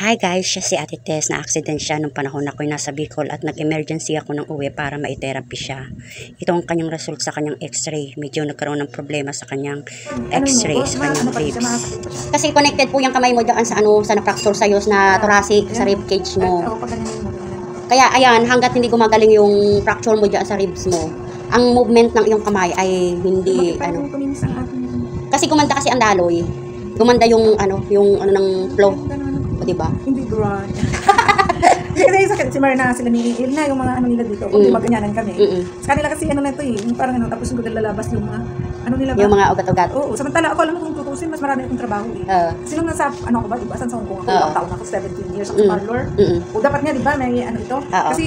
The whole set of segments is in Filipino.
Hi guys, siya si Ate Tess. Na-accident siya nung panahon ako'y nasa Bicol at nag-emergency ako ng uwi para ma-therapy siya. Ito ang kanyang result sa kanyang x-ray. Medyo nagkaroon ng problema sa kanyang x-ray, sa kanyang ribs. Kasi connected po yung kamay mo dyan sa na-fracture sa'yo, na thoracic, sa rib cage mo. Kaya ayan, hanggat hindi gumagaling yung fracture mo dyan sa ribs mo, ang movement ng iyong kamay ay hindi, kasi gumanda kasi ang daloy. Gumanda yung ng flow. O, diba? Hindi grand. Kasi si Marna, sila ni Ilna, yung mga nila dito, kung maganyanan kami. Sa kanila kasi na ito yung parang tapos yung lalabas yung mga nila ba? Yung mga ugat-ugat. Oo, samantala ako alam mo kung tutusin, mas marami akong trabaho Kasi nung nasa, ako ba, diba? San Hong Kong ako, taon ako, 17 years ako sa parlor. O dapat nga, diba, may ito. Kasi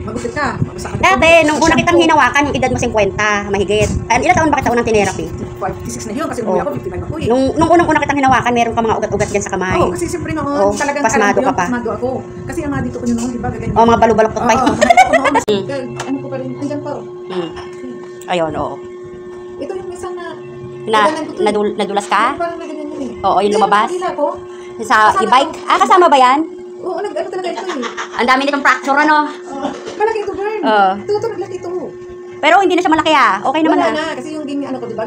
magupit ka. Dati, nung una kitang hinawakan, yung edad mo 50, mahigit. Ilang taon ba kita unang tinerapy? 56 na yun, kasi nung ako 55 ako Nung unang-una kitang hinawakan, meron ka mga ugat-ugat dyan sa kamay. Oo, kasi siyempre noon, talagang pasmado ka pa. Pasmado ako. Kasi ang mga dito ko noon, diba, gaganyan. Oo, mga balok-balok pa. Ano ko pa rin, andyan pa. Ayun, oo. Ito yung isang nadulas ka? Parang na ganyan yun Oo, yung lumabas. Sa e-bike? Kasama ba yan? Oo, talaga ito Ang dami nitong fracture, ano? Malaki ito, Bern. Ito, naglaki ito. Pero hindi na siya malaki Wala Okay naman na, kasi yung game, ko, diba?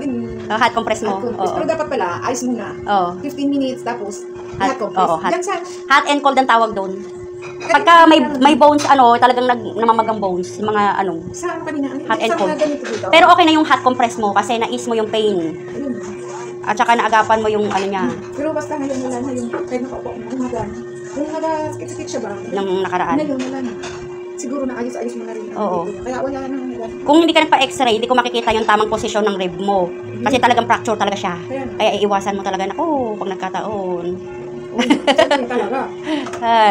Hot compress mo. Pero dapat pala, ice muna. 15 minutes, tapos hot compress. Hot and cold ang tawag doon. Pagka may bones, talagang namamagang bones. Mga Sa kanina, hot and cold. Pero okay na yung hot compress mo kasi na-ease mo yung pain. At saka naagapan mo yung niya. Pero basta ngayon wala na yung kahit nakaupo ako, yung sakit-sakit siya ba? Nung nakaraan. Ngayon wala na. Siguro na ayos mo na rin. Oo. Kaya wala na. Kung hindi ka nagpa-x-ray, hindi ko makikita yung tamang posisyon ng rib mo. Kasi talagang fracture talaga siya. Kaya iiwasan mo talaga na, pag nagkataon. Talaga.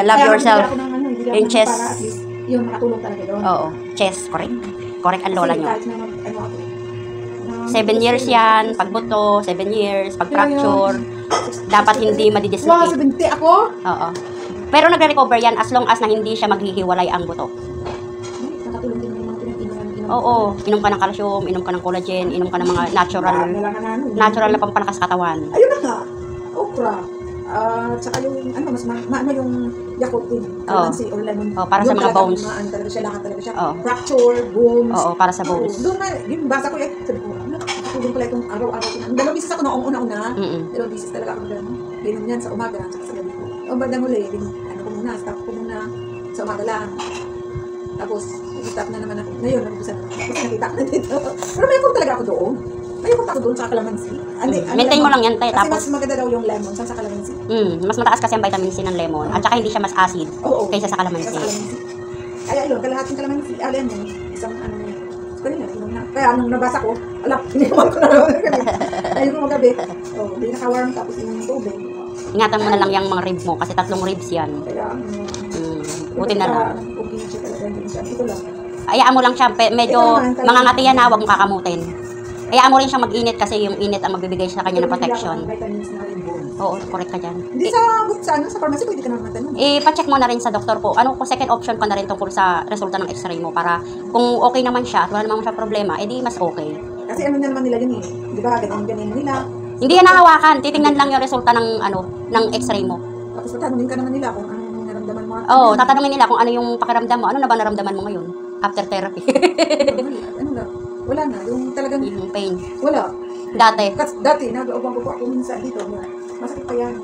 Love yourself. In chest. Yung nakatulong talaga doon. Oo. Chest, correct. Correct ang lola nyo. 7 years yan, pagbuto, 7 years, pag-fracture. Dapat hindi madidislocate. 70 ako? Oo. Pero nagre-recover yan as long as na hindi siya maghihiwalay ang buto. Nakatulong din yung mga pinag-inuman. Oo. Inom ka ng calcium, inom ka ng collagen, inom ka ng mga natural na pampalakas katawan. Ayun na nga. Okra. Tsaka yung, mas maano yung Yakult din. Calamansi or lemon. Para sa mga bones. Talaga siya, lahat talaga siya. Fracture, bones. Oo, para sa bones. Doon na, yung basa ko sabi ko, nakatulong pala itong araw-araw. Dalawang bisis ako noong una-una. Dalawang bisis talaga ako gano'n. Ganun yan sa umaga, tsaka sa gabi ko. O bandang huli, stop ko muna sa umaga lang. Tapos, stop na naman ako. Ngayon, nagpusan na. Tapos nakita ko na dito. Pero may talaga ako doon. May ako doon sa calamansi. Maintain mo lang yan, tayo. Kasi mas maganda daw yung lemon sa calamansi. Mas mataas kasi ang vitamin C ng lemon. At saka hindi siya mas acid kaysa sa calamansi. Kaya yun, kalahating calamansi. Lemon. Isang kaya nung nabasa ko, hinihiwan ko na naman. Ayun ko magabi. Hindi nakawarm tapos yung tubig. Ingatan mo na lang yung mga rib mo kasi 3 ribs yan. Buti na lang. Ayaan mo lang siya. Medyo mangangati yan na, huwag mong kakamutin. Ayaan mo rin siyang mag-init kasi yung init ang magbibigay sa kanya ng protection. Oo, correct ka dyan. Hindi sa pharmacy, pwede ka naman matanong. Pa-check mo na rin sa doktor po. Kung second option ka na rin tungkol sa resulta ng x-ray mo para kung okay naman siya at wala naman siya problema, edi mas okay. Kasi na naman nila yun Di ba, ganyan nila. Hindi yan nahawakan. Titingnan lang yung resulta ng x-ray mo. Tapos tatanungin ka naman nila kung anong naramdaman mo. Oo, tatanungin nila kung ano yung pakiramdam mo. Ano na ba naramdaman mo ngayon? After therapy. Wala na. Yung talagang yung pain. Wala. Dati, nag-aubang ko ako minsan dito. Masakit pa yan.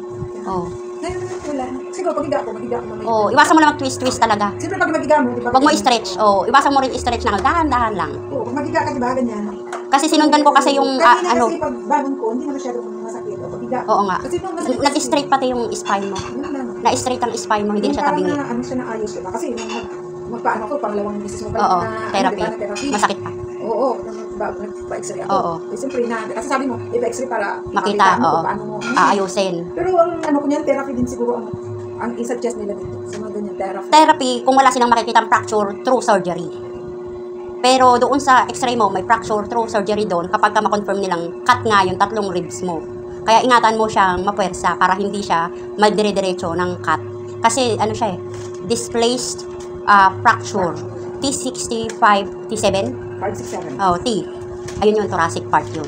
Ngayon, wala. Siguro, magiga ako mamaya. Iwasan mo na mag-twist talaga. Siyempre, pag magiga mo, diba? Huwag mo i-stretch. Iwasan mo rin i-stretch na dahan-dahan lang. Pag magiga ka, diba, ganyan. Kasi sinundan ko kasi yung, kasi pag bangon ko, hindi na masyadong masakit. Magiga. Oo nga. Kasi nag-straight pati yung spine mo. Na-straight ang spine mo, hindi na siya tabingi. Ano siya na ayos, diba? Kasi magpaano ko, pangalawang beses mo therapy. Masakit pa. Oo, nagpa-x-ray ako. Siyempre kasi sabi mo, ipa-x-ray para makita mo paano mo aayusin. Pero ang ko niyan, therapy din siguro ang i-suggest nila dito sa mga ganyan therapy. Therapy, kung wala silang makikita fracture through surgery. Pero doon sa x-ray mo, may fracture through surgery doon kapag ka ma-confirm nilang cut nga yung 3 ribs mo. Kaya ingatan mo siyang mapuwersa para hindi siya madire-diretso ng cut. Kasi siya displaced fracture. T65, T7? 5, 6, 7. T. Ayun yung thoracic part yun.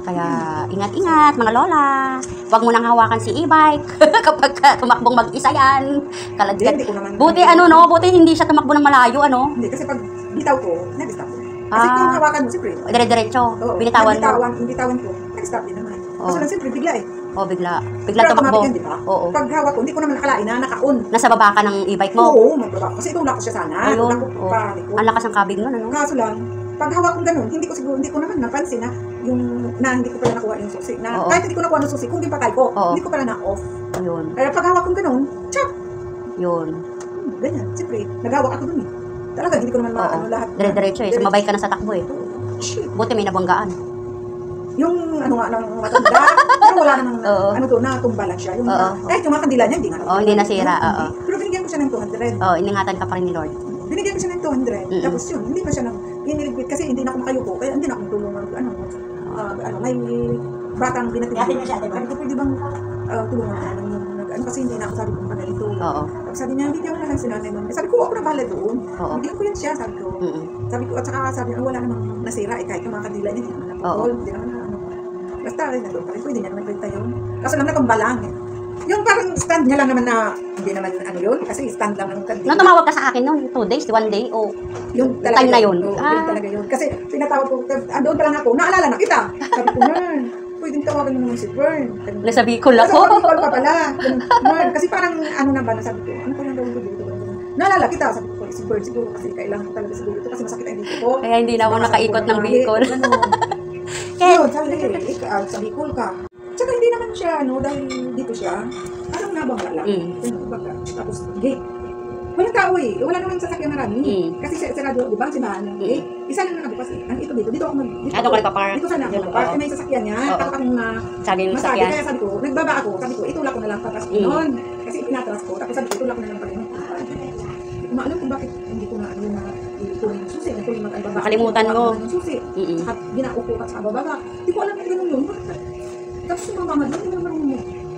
Kaya ingat-ingat mga lola. Huwag mo nang hawakan si e-bike kapag tumakbong mag-isa yan. Hindi ko naman. Buti buti hindi siya tumakbo ng malayo Hindi kasi pag bitaw ko, nag-stop ko. Kasi Ah. kung hawakan mo, siyempre. Dire-diretso. Oo, Binitawan mo. Binitawan ko, nag-stop din naman. Oo. Kasi lang siyempre, bigla eh. Bigla Pero tumakbo. automatic yan, di ba? Oo. Pag hawak ko, hindi ko naman nakalain na naka-on. Nasa baba ka ng e-bike mo. Oo, magbaba ko. Kasi itulak ko siya sana. Ayun. Tulak ko Oo. pa ko. Ang lakas ng kabig nun, ano? Kaso lang, pag hawak ko ganun, hindi ko naman napansin na yung hindi ko pala nakuha yung susi. Oo. Kahit hindi ko nakuha yung susi, kung di patay ko, Oo. hindi ko pala na-off. Yun. Kaya pag hawak ko ganun, chop! Yun. Ganyan. Siyempre, naghawak ako dun eh. Talaga, hindi ko naman Oo. maano lahat. Dire-diretso eh. Sumabay ka na sa takbo eh. Shit. Buti may nabanggaan. Yung ano nga ng matanda, pero wala namang Oo. ano to, natumba lang siya. Yung, Oo. kahit yung mga kandila niya, hindi nga. Oo, hindi nasira, oo. Pero binigyan ko siya ng 200. Oh, iningatan ka pa rin ni Lord. Binigyan ko siya ng 200. Mm-mm. Tapos yun, hindi pa siya iniligpit kasi hindi na ako makayuko. Kaya hindi na ako tulungan. May batang binatigan. Sabi ko, pwede bang tulungan ko naman yung kasi hindi na ako sabi ko ganito. Oo. Tapos sabi niya, bigyan mo na lang si nanay mo. Sabi ko, ako na bahala doon. Oo. Bigyan ko yan siya, sabi ko. Mm-mm. Sabi ko, at saka sabi niya, wala namang nasira. Kahit yung mga kandila niya, hindi naman Oo. napapol. Hindi naman na ano. Basta rin na doon pa rin. Pwede niya naman benta yun. Kaso lang natumba lang. Yung parang stand niya lang naman na, hindi naman ano yun. Kasi stand lang ng kandila. Nung tumawag ka sa akin noon, 2 days, 1 day, o Yung time na yun? Oo, Ah. yun talaga yun. Kasi pinatawag ko, doon pa lang ako, naalala na kita. Sabi ko, Mern, pwedeng tawagan mo naman si Bern. nasa Bicol Kasi ako. Bicol pa pala. Mern, kasi parang ano na ba, sabi ko, ano pa yung gawin ko dito? Naalala kita, sabi ko, si Bern siguro kasi kailangan ko talaga siguro ito kasi masakit ang dito ko. Kaya hindi na ako nakaikot ng Bicol. Kaya, sabi sa Bicol ka. Tsaka hindi naman siya, dahil dito siya, parang nabangga lang. Baga. Tapos, gate. Walang tao eh. Wala naman sasakyan marami. Kasi sarado, di ba? Simahan ng gate. Isa lang nakabukas eh. Ang ito dito. Dito ako Ano ko nagpa-park? Dito sana ako nagpa-park. May sasakyan niya. Oo. Tapos akong Sabi yung masabi. sakyan. Kaya sabi ko, nagbaba ako. Sabi ko, itulak ko na lang patas ko noon. Kasi pinatras ko. Tapos sabi ko, itulak ko na lang pag hindi ko maalam kung bakit hindi ko na ano na ituloy yung susi. Ituloy mag-albaba. Nakalimutan mo. Yung susi. Saka ginaupo ka sa bababa. Hindi ko alam na ganun yun. Tapos yung mama doon, hindi naman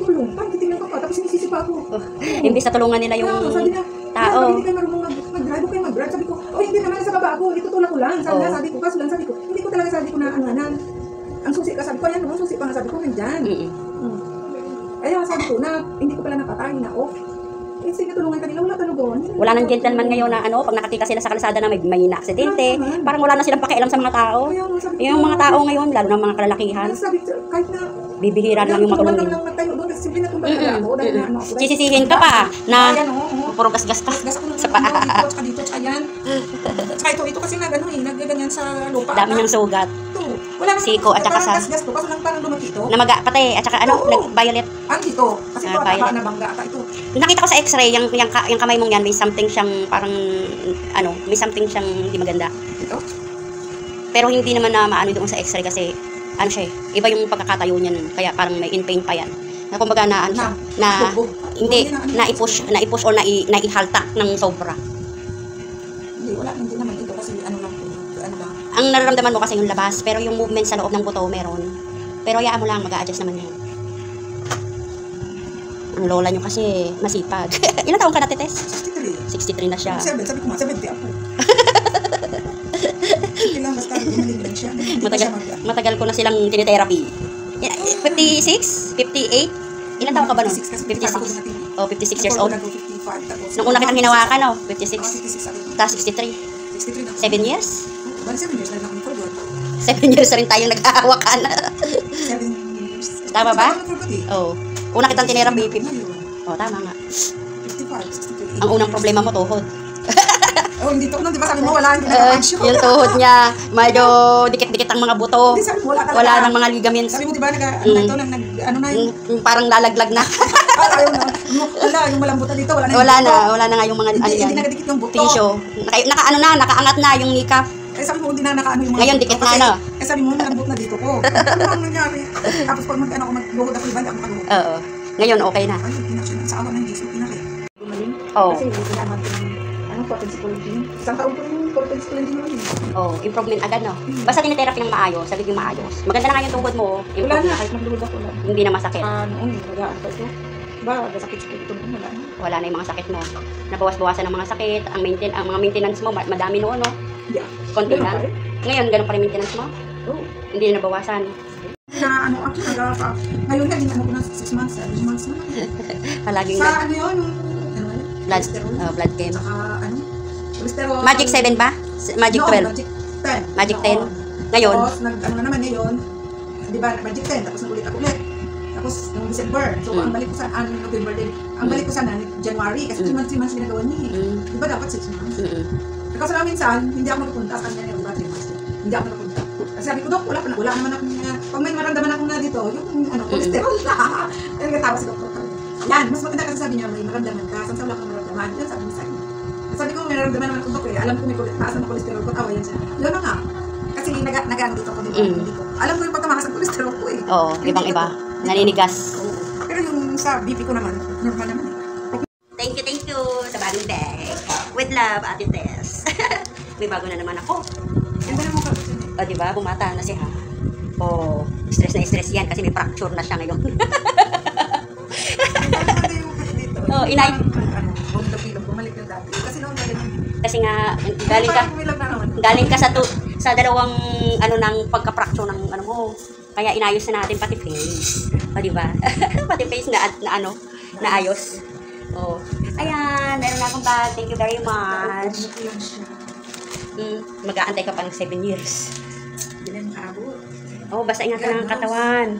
tulong. Parang titingnan ko pa. Tapos sinisisi pa ako. Imbis na tulungan nila yung Sabi niya, tao. Hindi kayo marunong mag-drive. Huwag kayo mag-drive. Sabi ko, hindi naman sa baba ako. Itutulak ko lang. Sabi niya, sabi ko, kaso lang sabi ko, hindi ko talaga sabi ko na ano na. Ang susi ka, sabi ko, ayan, ang susi pa nga sabi ko, nandyan. Kaya sabi ko na, hindi ko pala napatay na off. Sige, tulungan kanila. Wala talugon. Wala nang gentleman ngayon na pag nakatika sila sa kalsada na may na-aksidente, parang wala na silang pakialam sa mga tao. Yung mga tao ngayon, lalo ng mga kalalakihan, Sabi ko, kahit na, bibihira lang yung tulungan makulungin. lang nagtayo doon. Kasi simple na tumba talaga ako. Dahil na ano ako. Sisisihin ka pa na Ayan, oo. puro gasgas ka. Gas ko lang Sa sa paa. dito, tsaka dito, tsaka yan. Tsaka ito kasi naggaganyan sa lupa. Dami niyang sugat. Ito. Wala naman Siko at saka sa- gas ko, kaso lang parang lumaki ito. Namaga pati at saka Oo. nag-violet. Ang dito. Kasi ito, violet. na bangga ata ito. Nakita ko sa x-ray, yung kamay mong yan, may something siyang parang, may something siyang hindi maganda. Ito. Pero hindi naman na maano doon sa x-ray kasi, siya iba yung pagkakatayo niyan, kaya parang may in pain pa yan. Na kumbaga na, siya, na, Bugbog. hindi, Bugbog na-i-push or naihalta ng sobra. Hindi naman ito kasi ano lang. Ang nararamdaman mo kasi yung labas, pero yung movement sa loob ng buto meron. Pero hayaan mo lang, mag-a-adjust naman yan. Ang lola nyo kasi masipag. Ilan taong ka na, Tetes? 63 na siya. 7, sabi ko nga, 70 ako. Kailangan basta gumaling lang siya. Matagal ko na silang tinitherapy. 56? 58? Ilan taong ka ba nun? 56. Oh, 56 years old. Nung una kitang hinawakan, 56. Tapos 63. 7 years? 7 years na rin ako nag-forgot. 7 years na rin tayong naghahawakan. 7 years. Tama ba? Oo. Oh. Una kitang tinitherapy. Oh, tama nga. 55, 63. Ang unang problema mo, tuhod. Oh, hindi to. Di ba sabi mo, wala, hindi nag-function. Yung tuhod niya, medyo dikit-dikit ang mga buto. Hindi, sabi mo, wala talaga. Wala nang mga ligaments. Sabi mo, di ba, ano na yun? Parang lalaglag na. Ayaw na. Wala, yung malambot na dito, wala na. Wala na nga yung mga Hindi nakadikit yung buto. tissue. Nakaangat na yung nikap. Sabi mo, hindi na nakaano yung mga Ngayon, buto. dikit na, no? Sabi mo, malambot na dito ko. Ano ang nangyari? Tapos pag mag-ano ako, mag-luhod ako, di ba, hindi ako makaluhod. Oo. Ngayon, okay na. Ayun, pinasyon. Sa awa ng Diyos, pinaki. Gumaling. Oo. Kasi hindi naman ko ng potency collagen. Isang taon ko yung potency collagen naman. Oh, improvement agad, no? Basta tinitherapy ng maayos, sabi yung maayos. Maganda na nga yung tuhod mo. Wala Improve na, na. kahit magluhod ako lang. Hindi na masakit. Noon, nagaan pa ito. Ba, sakit-sakit ito. Wala na. Wala na yung mga sakit mo. Nabawas-bawasan ng mga sakit. Ang mga maintenance mo, madami noon, no? Yeah. Konti Ganun lang. pa rin. Ngayon, ganun pa rin maintenance mo? Oo. Hindi na nabawasan. Na ano ako, ngayon na, ano ko na 6 months, 7 months na. Palaging Sa ano yun, ano yun? blood, blood chem. Saka ano? Cholesterol. Magic 7 ba? Magic 12? Magic 10. Magic 10? Ngayon? Tapos, ano na naman ngayon, di ba, Magic 10, tapos nagulit ako ulit. Tapos, noong December, so ang balik ko sa, November din, ang balik ko sana, January, kasi 3 months ginagawa niya eh. Di ba dapat 6 months? Kasi lang minsan, hindi ako napupunta sa kanya yung 3 months. Hindi ako napupunta. Kasi sabi ko, Dok, wala naman ako pag may maramdaman ako na dito, yung cholesterol na. Kaya nagkatawa si Dr. Yan, mas maganda kasi sabi niya, may maramdaman ka, saan sa wala kang maramdaman, yan sabi niya sa akin. Sabi ko, may naramdaman naman ako, Dok, alam ko may taas ng cholesterol ko, tawa yan siya. Yun na nga. Kasi nag-ano dito ako dito. Alam ko yung pagkamakas ng cholesterol ko eh. Oo, ibang-iba. Naninigas. Pero yung sa BP ko naman, normal naman eh. Thank you sa bagong bag. With love, Ate Tess. May bago na naman ako. Ganda na mukha ko siya. O, diba? Bumata na siya. O, stress na stress yan kasi may fracture na siya ngayon. Ganda yung mukha dito. Oh, inay. Bumalik yung dati. Kasi noon ganyan. Kasi nga, galing ka sa dalawang ano ng pagka-fracture ng ano mo. Kaya inayos na natin pati face. O, diba? Pati face na ano, naayos. Oh. Ayan, meron na akong bag. Thank you very much. Mag-aantay ka pa ng 7 years. Hindi na makaabot. Oh, basta ingatan ng katawan.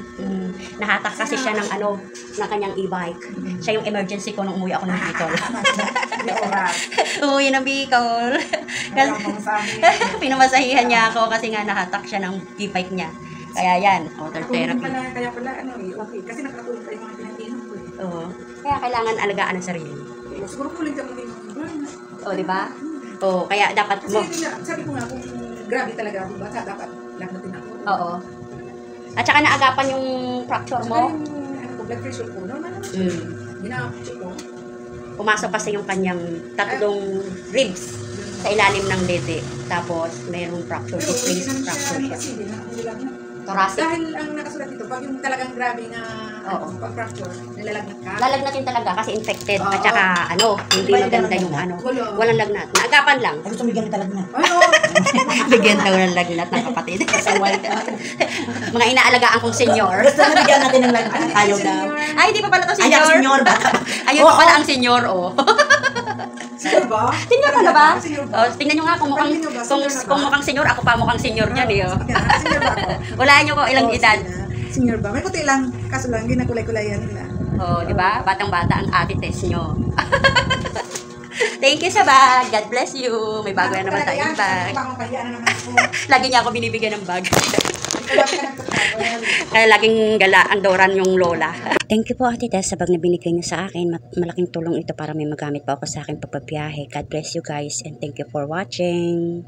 Nahatak kasi siya ng ano, ng kanyang e-bike. Siya yung emergency ko nung umuwi ako ng Bicol. Umuwi ng Bicol. Pinamasahihan niya ako kasi nga nahatak siya ng e-bike niya. Kaya yan, water therapy. Kaya pala, okay. Kasi nakatulog pa yung mga pinag-inom ko eh. Oo. Kaya kailangan alagaan ang sarili. Siguro kulit ako din. Oo, di ba? Oo, kaya dapat mo. Kasi sabi ko nga, kung grabe talaga, diba? Dapat lagnatin ako. Oo. At saka naagapan yung fracture mo. Blood pressure ko, normal naman. Gina-check ko. Pumasok kasi yung kanyang tatlong ribs sa ilalim ng dede. Tapos, mayroong fracture. Pero hindi naman Fracture siya siya. kasi, hindi na nilagnat. Thoracic. Dahil ang nakasulat dito, pag yung talagang grabe na pag-fracture, nilalagnat ka. Lalagnatin talaga kasi infected. At Oo. saka, ano, hindi maganda yung ano. Walang lagnat. Naagapan lang. Ay, gusto bigyan kita lagnat. Ano? Bigyan daw ng lagnat ng kapatid. Mga inaalagaan kong senior. Gusto na bigyan natin ng lagnat. Ayaw daw. Ay, hindi pa pala to Ay, senior. senior ba? Ayun pa pala ang senior, oh. Senior ba? Senior ka na ba? Senior ba? Oh, tingnan nyo nga kung mukhang, Senior ba? kung, Senior na ba? kung mukhang senior, ako pa mukhang senior niyan eh. Oh. Senior ba ako? Walaan nyo ko ilang Oo, edad. Senior ba? May puti lang. Kaso lang, ginakulay-kulayan nila. Oh, di ba? Batang-bata ang Ate Tess nyo. Thank you sa bag. God bless you. May bago na naman tayong bag. Kaya na naman ako. Lagi niya ako binibigyan ng bag. Kaya ka nagtatravel. Kaya laging gala ang Doran yung lola. Thank you po Ate Tess sa bag na binigay niyo sa akin. Malaking tulong ito para may magamit pa ako sa aking pagbabiyahe. God bless you guys and thank you for watching.